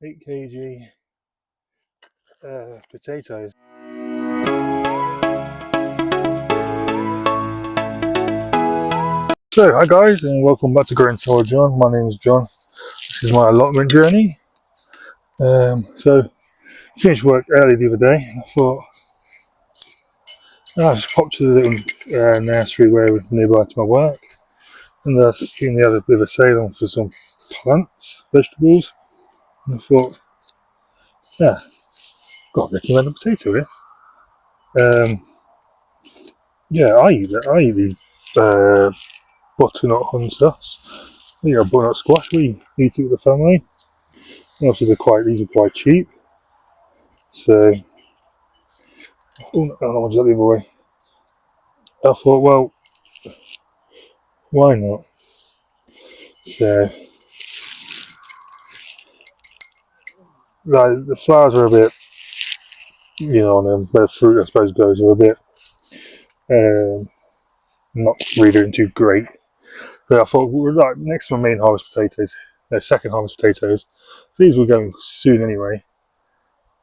8 kg potatoes. So hi guys, and welcome back to Growing Soil John. My name is John. This is my allotment journey. So finished work early the other day. I thought I just popped to the little nursery where was nearby to my work, and I seen the other bit of a sale on for some plants, vegetables. And I thought, yeah, got to recommend a potato here. Yeah, I eat it. I eat these butternut hunter. You know, butternut squash. We eat it with the family. And obviously, these are quite cheap. So, oh no, I was that the other way. I thought, well, why not? So, like the flowers are a bit, on them. The fruit, I suppose, goes are a bit not really doing too great. But I thought, we're like next to my main harvest potatoes, second harvest potatoes. These were going soon anyway.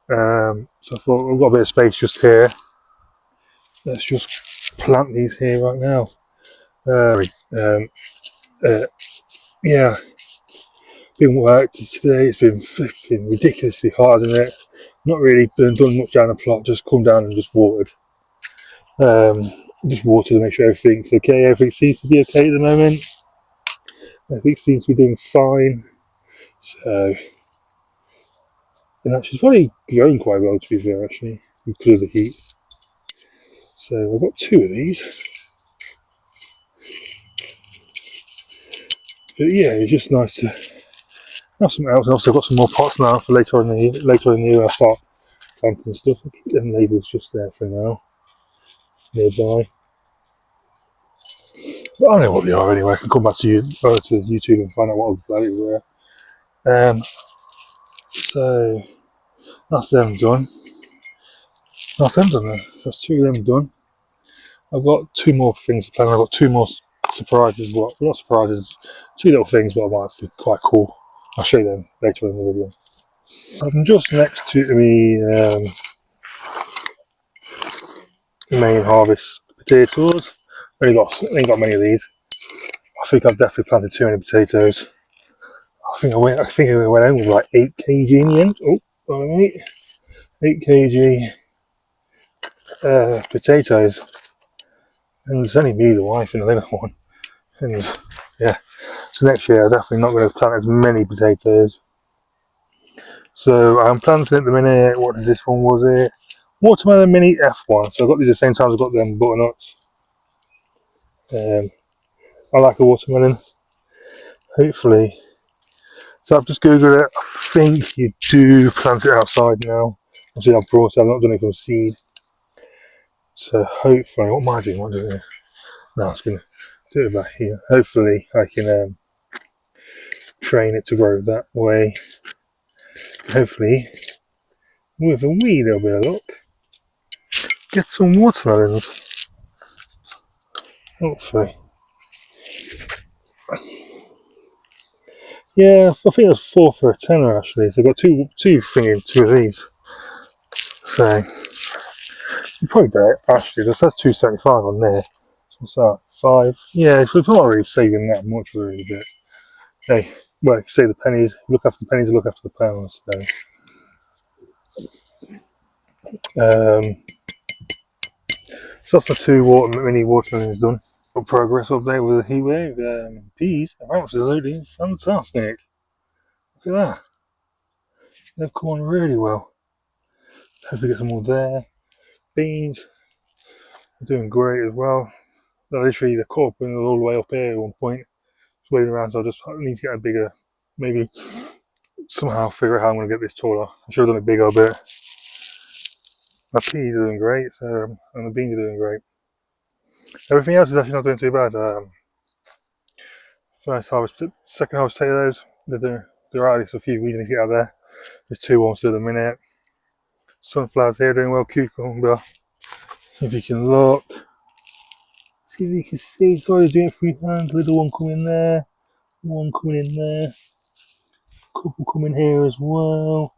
So I thought we've got a bit of space just here. Let's just plant these here right now. Yeah, been worked today. It's been flipping ridiculously hard, isn't it? Not really done much down the plot. Just come down and just watered. Just water to make sure everything's okay. Everything seems to be okay at the moment. Everything seems to be doing fine. So, and actually, it's probably growing quite well to be fair, actually, because of the heat. So I've got two of these. But yeah, it's just nice to have something else. And also, I've got some more pots now for later in the year. I start planting stuff. I'll keep them labels just there for now, nearby. But I don't know what they are anyway. I can come back to YouTube and find out what they were. So that's them done. That's them done then. That's two of them done. I've got two more things to plan. I've got two more surprises. Well, not surprises, two little things, but I might have to be quite cool. I'll show you them later in the video. I'm just next to the main harvest potatoes. I ain't got many of these. I think I've definitely planted too many potatoes. I think I went home with like 8 kg in the end. Oh, wait. 8 kg potatoes. And there's only me, the wife, and the little one. And yeah, so next year I'm definitely not going to plant as many potatoes. So I'm planting at the minute. What is this one? Was it watermelon mini F1? So I got these at the same time as I got them butternuts. I like a watermelon. Hopefully. So I've just googled it. I think you do plant it outside now. Obviously I've brought it. I've not done it from seed. So hopefully, what am I doing? What am I doing? No, I was going to do it back here. Hopefully I can train it to grow that way. Hopefully, with a wee little bit of luck, get some watermelons. Hopefully. Yeah, I think it was 4 for a tenner actually. So I've got two of these. So you probably do it actually. That's $2.75 on there. What's that? 5. Yeah, so we're not really saving that much really, but hey, well, save the pennies. Look after the pennies, look after the pounds. So that's the two mini watermelons done. Got progress update with the heatwave. Peas are absolutely fantastic. Look at that. They've come on really well. Hopefully get some more there. Beans are doing great as well. They're literally caught up and all the way up here at one point. It's waving around, so I just need to get a bigger, maybe somehow figure out how I'm going to get this taller. I should have done it bigger, but my peas are doing great, so and the beans are doing great. Everything else is actually not doing too bad. Second harvest potatoes, they're alright. There's a few weeds need to get out there. There's 2 ones at the minute. Sunflowers here doing well. Cucumber, if you can look. See if you can see. Sorry, doing it freehand. Little one coming there. One coming in there. couple come in here as well.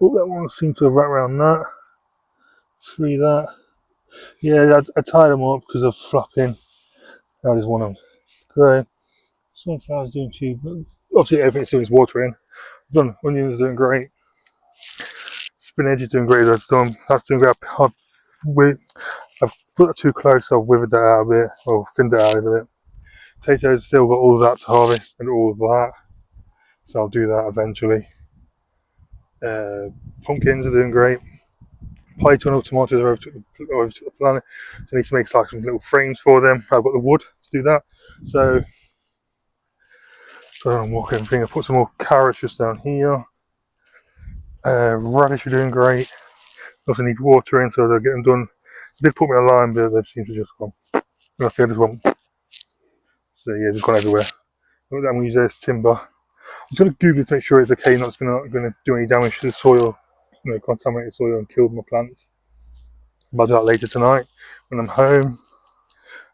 Oh, that one seems to have wrapped around that. 3 that. Yeah, I tied them up because of flapping. I just want them to grow. Sunflowers doing too, but obviously everything still needs watering. Done. Onions doing great. Spinach is doing great. That's done. That's doing great. I've put that too close. I've withered that out a bit, or thinned it out a bit. Potatoes still got all of that to harvest and all of that, so I'll do that eventually. Pumpkins are doing great. Polytunnel tomatoes are over to the planet, so I need to make like some little frames for them. I've got the wood to do that, so I'm walking everything. I put some more carrots just down here. Radish are doing great. Also need watering, so they're getting done. They did put me on a line, but they seem to just gone. And I think I just went. So yeah, just gone everywhere. I'm going to use this timber. I'm just going to Google it to make sure it's okay, not going to do any damage to the soil, contaminate the soil and kill my plants. I'll do that later tonight when I'm home.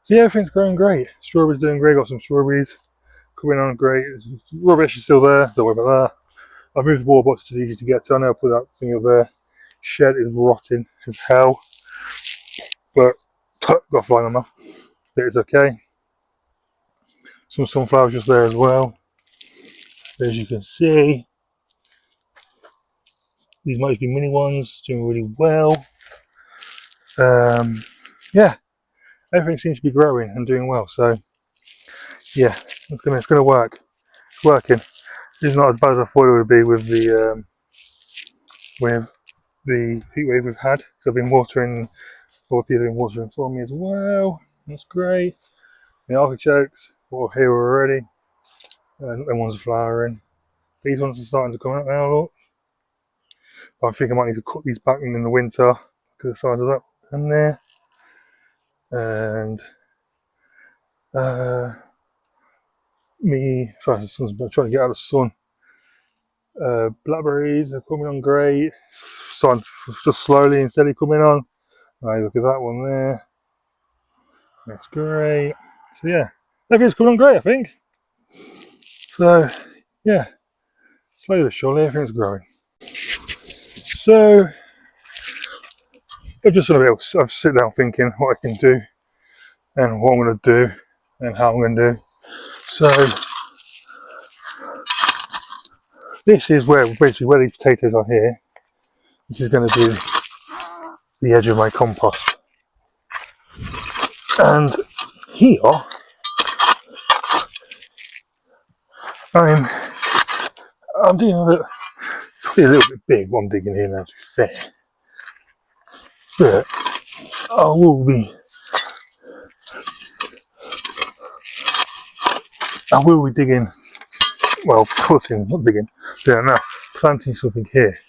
So yeah, everything's growing great. Strawberries doing great. Got some strawberries coming on great. Rubbish is still there. Don't worry about that. I've moved the wall box to easy to get to. I know I put that thing up there. Shed is rotting as hell, but got to find them. It's okay. Some sunflowers just there as well. As you can see, these might be mini ones, doing really well. Yeah, everything seems to be growing and doing well. So yeah, it's gonna work. It's working. It's not as bad as I thought it would be with the heat wave we've had. So I've been watering. Other people have been watering for me as well. That's great. The artichokes are here already. And ones are flowering. These ones are starting to come out now. Look. I think I might need to cut these back in the winter because the size of that in there. And sorry, the sun's trying to get out of the sun. Blackberries are coming on great. Starting just slowly and steady coming on. Right, look at that one there. That's great. So yeah, everything's coming on great, I think. So yeah, slowly but surely everything's growing. So I've just sort of I've sit down thinking what I can do and what I'm going to do and how I'm going to do. So this is where basically where these potatoes are here. This is going to be the edge of my compost. And here, I'm doing a bit. It's probably a little bit big what I'm digging here now, to be fair. But I will be digging. Well, not digging. Yeah, now planting something here.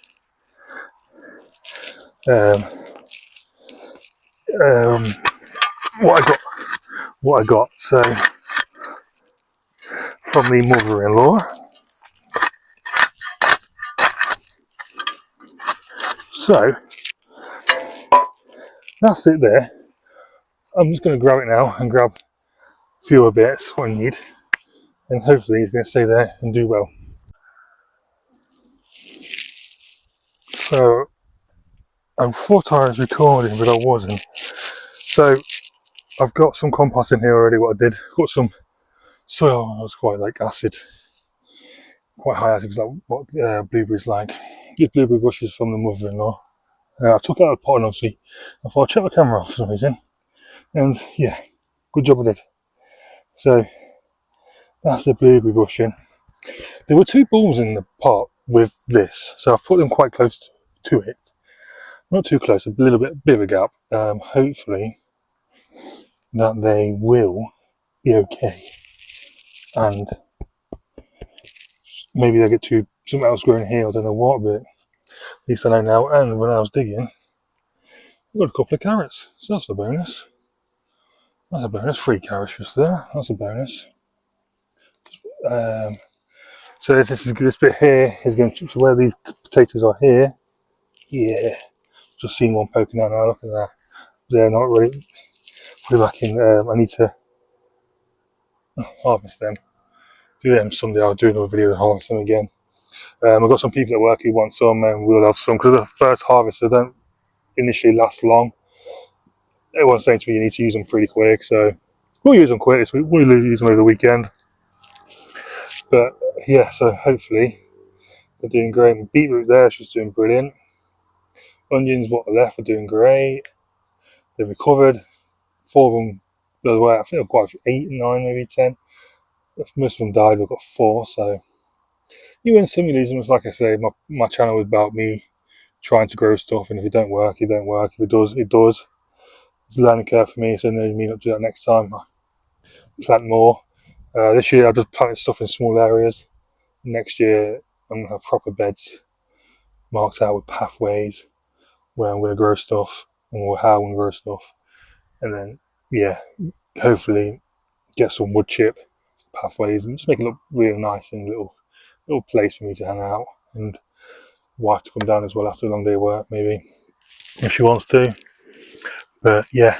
What I got. So from the mother-in-law. So that's it there. I'm just going to grab it now and grab fewer bits what I need, and hopefully it's going to stay there and do well. So I thought I was recording, but I wasn't. So I've got some compost in here already. What I did, got some soil. I was quite like acid, quite high acid, like what blueberries like. These blueberry bushes from the mother-in-law. I took it out of the pot, and obviously I thought I'd check the camera off for some reason, and yeah, good job I did. So that's the blueberry bush in. There were 2 bulbs in the pot with this, so I've put them quite close to it. Not too close, a little bit of a gap. Hopefully that they will be okay. And maybe they'll get to something else growing here, I don't know what, but at least I know now. And when I was digging, I got a couple of carrots, so that's a bonus. That's a bonus. 3 carrots just there, that's a bonus. So this bit here is going to where these potatoes are here. Yeah, just seen one poking out now. Look at that. They're not really. Put it back in. I need to harvest them. Do them Sunday. I'll do another video and harvest them again. I've got some people at work who want some, and we'll have some because the first harvest they don't initially last long. Everyone's saying to me you need to use them pretty quick, so we'll use them quick this week. We'll use them over the weekend. But yeah, so hopefully they're doing great. Beetroot there, she's doing brilliant. Onions, what are left, are doing great. They've recovered. 4 of them, by the way, I think there were quite a few, 8, 9, maybe 10. Most of them died, we've got 4, so you win some, you lose them. It's like I say, my channel is about me trying to grow stuff, and if it don't work, it don't work. If it does, it does. It's a learning curve for me, so no me not do that next time. I plant more. This year I just planted stuff in small areas. Next year I'm gonna have proper beds marked out with pathways where I'm gonna grow stuff and how I'm gonna grow stuff. And then yeah, hopefully get some wood chip pathways and just make it look really nice and little place for me to hang out, and wife to come down as well after a long day of work maybe if she wants to. But yeah,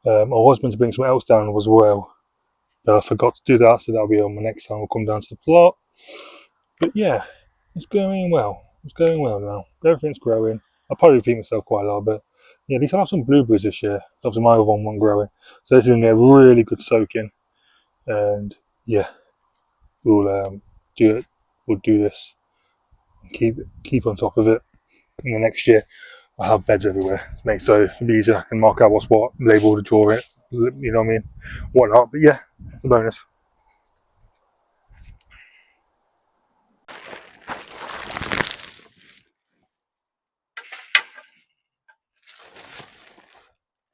I was meant to bring something else down as well, but I forgot to do that, so that'll be on my next time. I'll come down to the plot. But yeah, it's going well. It's going well now. Everything's growing. I'll probably repeat myself quite a lot, but yeah, at least I have some blueberries this year. Obviously, my other one wasn't growing, so this is gonna get a really good soaking. And yeah, we'll do it. We'll do this and keep on top of it. In the next year, I'll have beds everywhere. So it'll be easier. I can mark out what's what, label to draw it. You know what I mean? Whatnot. But yeah, it's a bonus.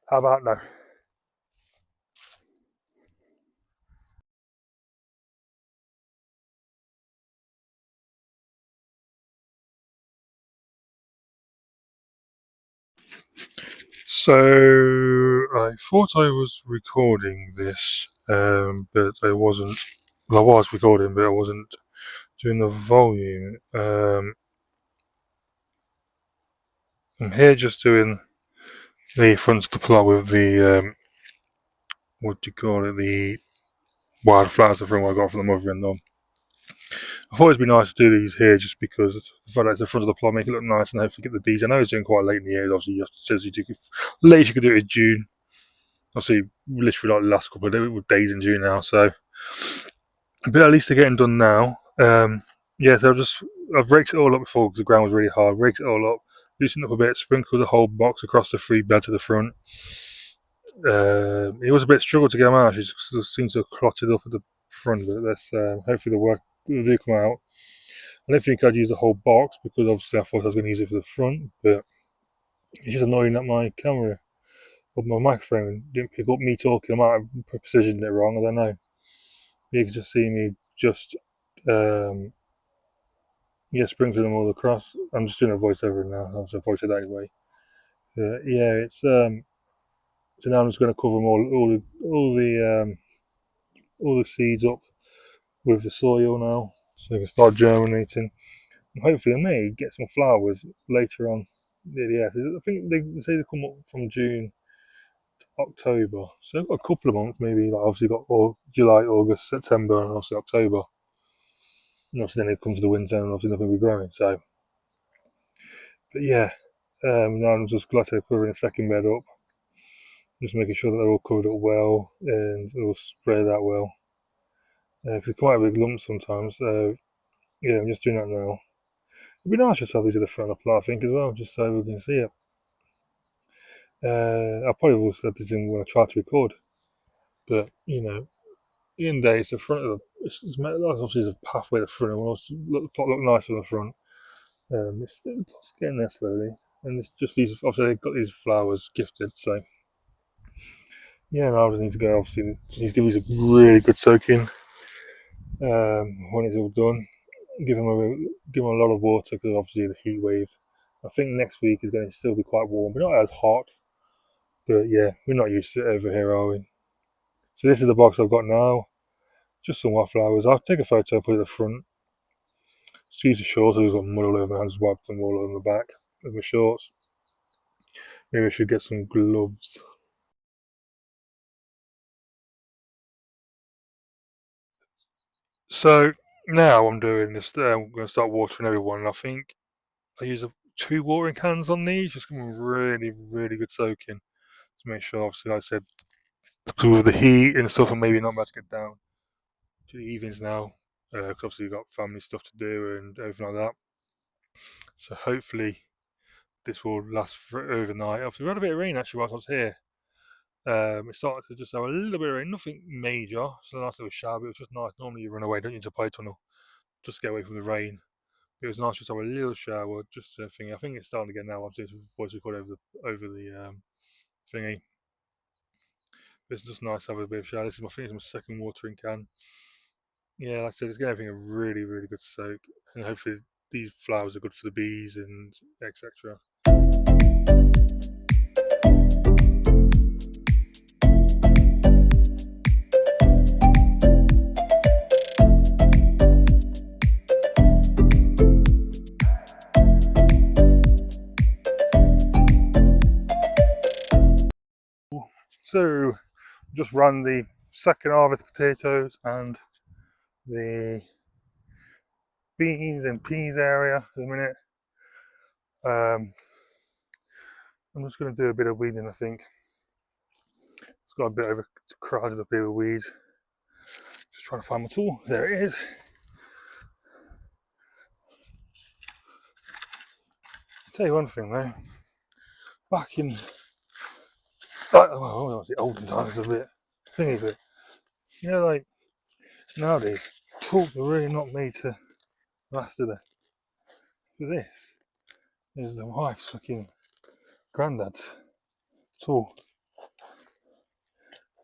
How about now? So I thought I was recording this, but I wasn't. Well, I was recording, but I wasn't doing the volume. I'm here just doing the front of the plot with the what do you call it? The wildflowers, the thing I got from the mother-in-law. I thought it'd be nice to do these here just because the fact that it's the front of the plot make it look nice and hopefully get the bees. I know it's doing quite late in the year. Obviously, it says you do. Latest you could do it is June. Obviously, literally like the last couple of days in June now. So, but at least they're getting done now. Yeah, so I've raked it all up before because the ground was really hard. Raked it all up, loosened up a bit, sprinkled the whole box across the 3 beds to the front. It was a bit struggle to get them out. She just seems to have clotted up at the front, but let's hopefully the will come out. I don't think I'd use the whole box because obviously I thought I was going to use it for the front, but it's just annoying that my camera or my microphone didn't pick up me talking. I might have positioned it wrong. I don't know. You can just see me just sprinkling them all across. I'm just doing a voiceover now. I was a voice it anyway. Yeah, it's so now I'm just going to cover them all the seeds up with the soil now, so they can start germinating. And hopefully, I may get some flowers later on. Yeah, I think they say they come up from June to October, so I've got a couple of months. Maybe like obviously got July, August, September, and obviously October. And obviously then it comes to the winter, and obviously nothing will be growing. So, but yeah, now I'm just glad to covering a second bed up, just making sure that they're all covered up well and all sprayed out well. Because it's quite a big lump sometimes. So yeah, I'm just doing that now. It'd be nice just to have these at the front of the plot, I think, as well, just so we can see it. I probably will set this in when I try to record, but you know, in the day, it's the front of it's obviously the pathway at the front, and will also the plot look nice on the front. It's getting there slowly, and it's just these. Obviously, they've got these flowers gifted, so yeah. Now I just need to go. Obviously, need to give these a really good soaking when it's all done. Give them a lot of water because obviously the heat wave. I think next week is going to still be quite warm, but not as hot. But yeah, we're not used to it over here, are we? So this is the box I've got now. Just some wildflowers. I'll take a photo and put it at the front. Just use the shorts. I've got mud all over my hands, wipe them all over the back of my shorts. Maybe I should get some gloves. So now I'm doing this. I'm going to start watering everyone. And I think I use 2 watering cans on these, just give them really, really good soaking to make sure. Obviously, like I said, because with the heat and stuff, and maybe not much to get down to the evenings now, because obviously you've got family stuff to do and everything like that. So hopefully this will last for overnight. Obviously, we had a bit of rain actually whilst I was here. It started to just have a little bit of rain, nothing major. So nice little shower. But it was just nice. Normally you run away, don't you, into polytunnel, just to get away from the rain. It was nice just to have a little shower, just thingy. I think it's starting to get now. I'm doing some voice record over the thingy. But it's just nice to have a bit of shower. This is my second watering can. Yeah, like I said, it's getting everything a really, really good soak, and hopefully these flowers are good for the bees and etc. So, just run the second harvest potatoes and the beans and peas area at the minute. I'm just going to do a bit of weeding, I think. It's got a bit crowded up here with weeds. Just trying to find my tool. There it is. I'll tell you one thing though. Back in, the olden times a bit thingy, but you know, like nowadays, tools are really not made to last, are they? For this is the wife's fucking granddad's tool.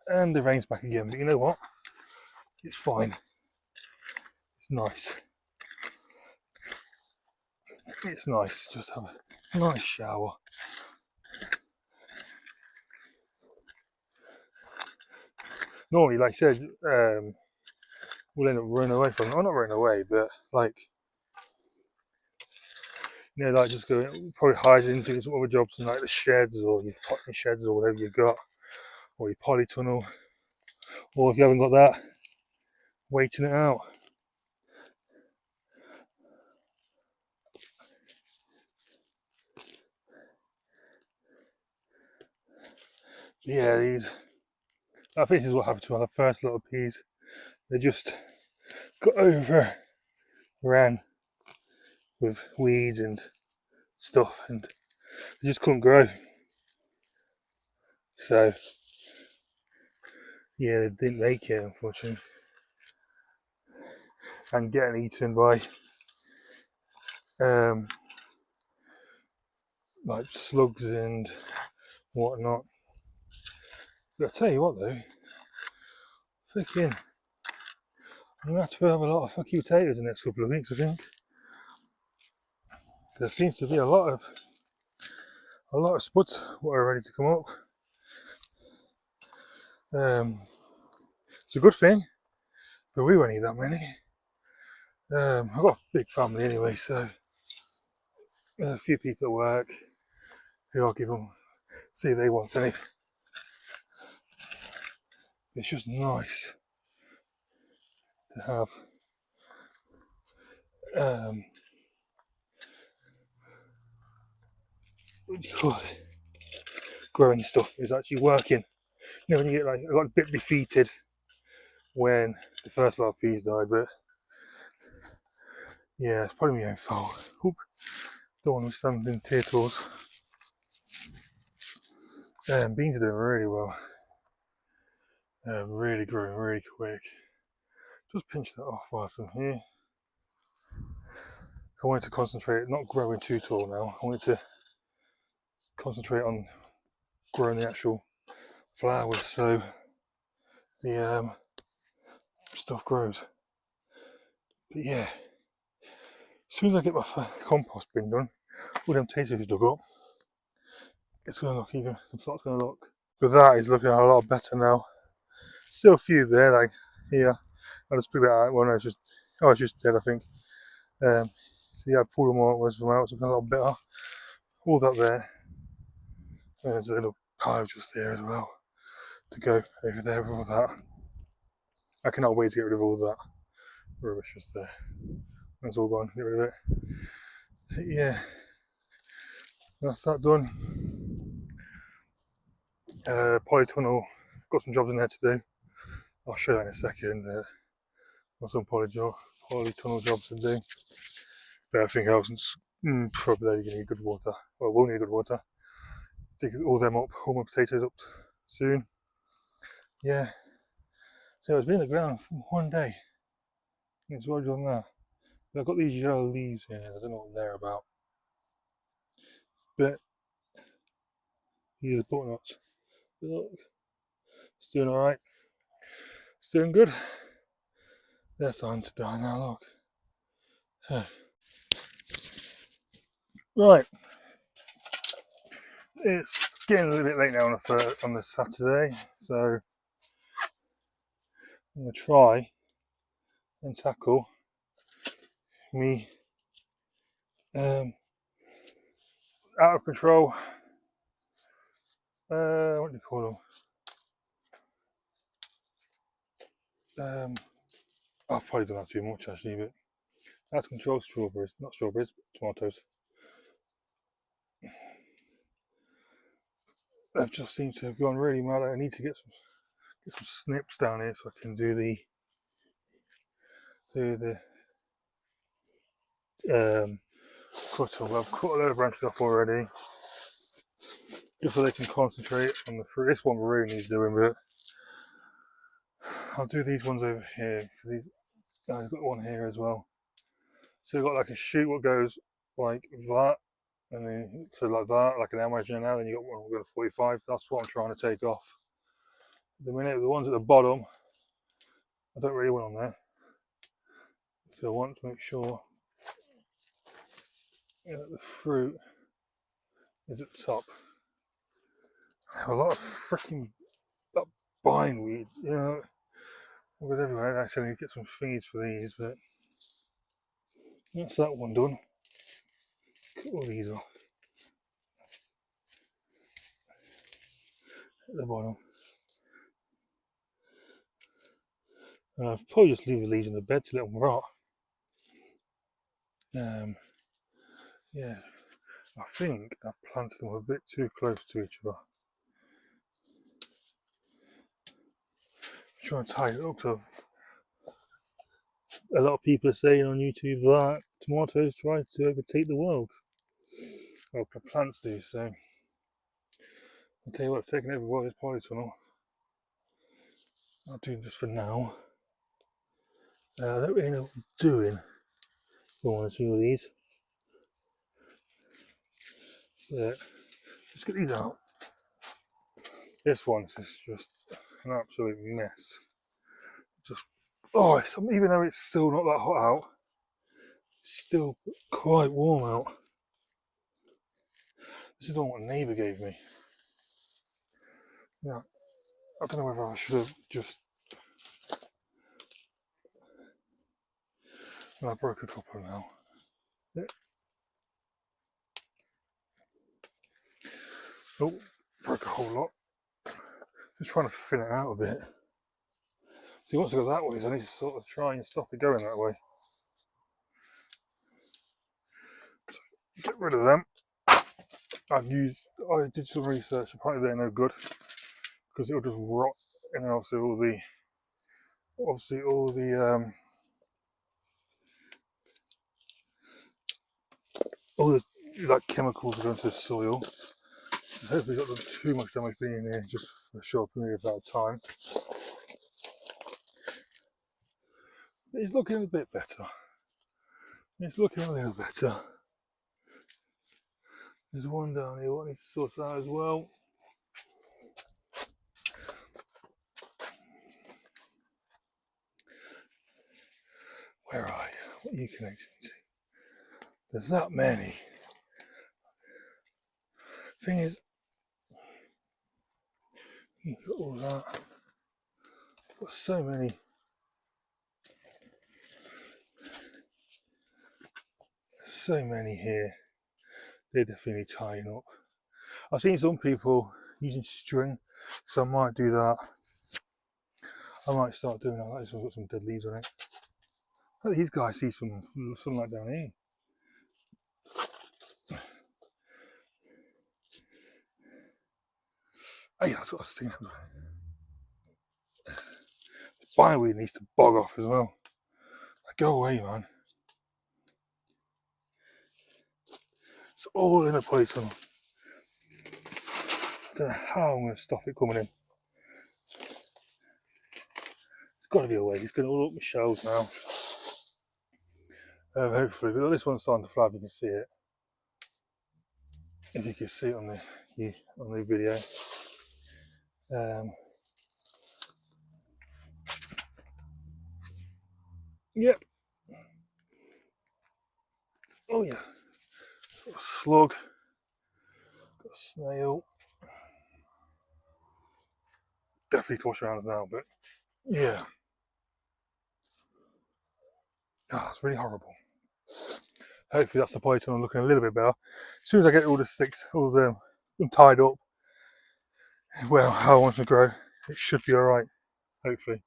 And the rain's back again, but you know what? It's fine. It's nice. It's nice. Just have a nice shower. Normally, like I said, we'll end up running away from it. I'm not running away, but like, you know, like just going, probably hiding into some other jobs in like the sheds or your potting sheds or whatever you've got, or your polytunnel, or if you haven't got that, waiting it out. Yeah, I think this is what happened to my first lot of peas. They just got overran with weeds and stuff, and they just couldn't grow. So yeah, they didn't make it, unfortunately, and getting eaten by like slugs and whatnot. But I tell you what though, freaking, I'm gonna have to have a lot of fucking potatoes in the next couple of weeks, I think. There seems to be a lot of spuds that are ready to come up. It's a good thing, but we won't need that many. I've got a big family anyway, so there's a few people at work who I'll give them, see if they want any. It's just nice to have what do you call it? Growing stuff is actually working. You know, when you get like, I got a bit defeated when the first lot of peas died, but yeah, it's probably my own fault. Oop, don't want to stand in tear tools. Beans are doing really well. Really growing really quick. Just pinch that off whilst I'm here. I wanted to concentrate, not growing too tall now. I wanted to concentrate on growing the actual flowers so the stuff grows. But yeah, as soon as I get my compost bin done, all them potatoes dug up, it's going to look even, the plot's going to look. But that is looking a lot better now. Still a few there, like here. I'll just pick that out. Well, no, it's just dead, I think. So yeah, I pulled them all from out, so it's looking a lot better. All that there. And there's a little pile just there as well to go over there with all that. I cannot wait to get rid of all that. rubbish just there. That's all gone, get rid of it. Yeah, that's that done. Polytunnel, got some jobs in there to do. I'll show you in a second. Got some polytunnel jobs to do. But everything else is probably going to need good water. Well, we'll need good water. Dig all them up, all my potatoes up soon. Yeah. So it's been in the ground for one day. It's already done that. But I've got these yellow leaves here. I don't know what they're about. But these are butternuts. Look, it's doing alright. It's doing good. They're starting to die now, look. Right. It's getting a little bit late now on the Saturday, so I'm going to try and tackle me out of control. What do you call them? I've probably done that too much actually, but out of control strawberries, not strawberries, but tomatoes. They've just seemed to have gone really mad. I need to get some snips down here so I can do the cut off. I've cut a load of branches off already, just so they can concentrate on the fruit. This one really needs doing, but I'll do these ones over here because I've got one here as well. So you've got like a shoot what goes like that, and then so like that, like an wedge now. Then you got one going to 45. That's what I'm trying to take off. The minute the ones at the bottom, I don't really want on there. So I want to make sure the fruit is at the top. I have a lot of freaking bindweed, you know. With everywhere, I actually need to get some feeds for these, but that's that one done. Cut all these off at the bottom. And I'll probably just leave the leaves in the bed to let them rot. Yeah, I think I've planted them a bit too close to each other. I'm trying to tie it up. So a lot of people are saying on YouTube that tomatoes try to overtake the world. Well, plants do, so I'll tell you what, I've taken over the world is polytunnel. I'll do just for now. I don't really know what I'm doing. I want to see all these. But let's get these out. This one's just an absolute mess. Even though it's still not that hot out, it's still quite warm out. This is the one my neighbour gave me. Yeah, I don't know whether I should have just. Well, I broke a couple now. Yeah. Oh, broke a whole lot. Just trying to thin it out a bit. So he wants to go that way, so I need to sort of try and stop it going that way. So get rid of them. I did some research, apparently they're no good because it'll just rot, and also all the like chemicals go into the soil. So hopefully not done too much damage being in here just for a short period of time. But it's looking a bit better. It's looking a little better. There's one down here, I need to sort that as well. Where are you? What are you connecting to? There's that many. Thing is, you've got all that. You've got so many. There's so many here. They're definitely tying up. I've seen some people using string, so I might do that. I might start doing that. This one's got some dead leaves on it. These guys see some sunlight down here. Hey, that's what I was thinking. Bindweed needs to bog off as well. Go away, man. It's all in a polytunnel. I don't know how I'm going to stop it coming in. It's got to be a way. It's going to all up my shelves now. Hopefully, but this one's starting to flab. You can see it. If you can see it on the video. Yep. Oh yeah. Got a slug. Got a snail. Definitely toss around now, but yeah. Oh, it's really horrible. Hopefully that's the polytunnel looking a little bit better. As soon as I get all the sticks, all them tied up, well, how I want to grow, it should be alright, hopefully.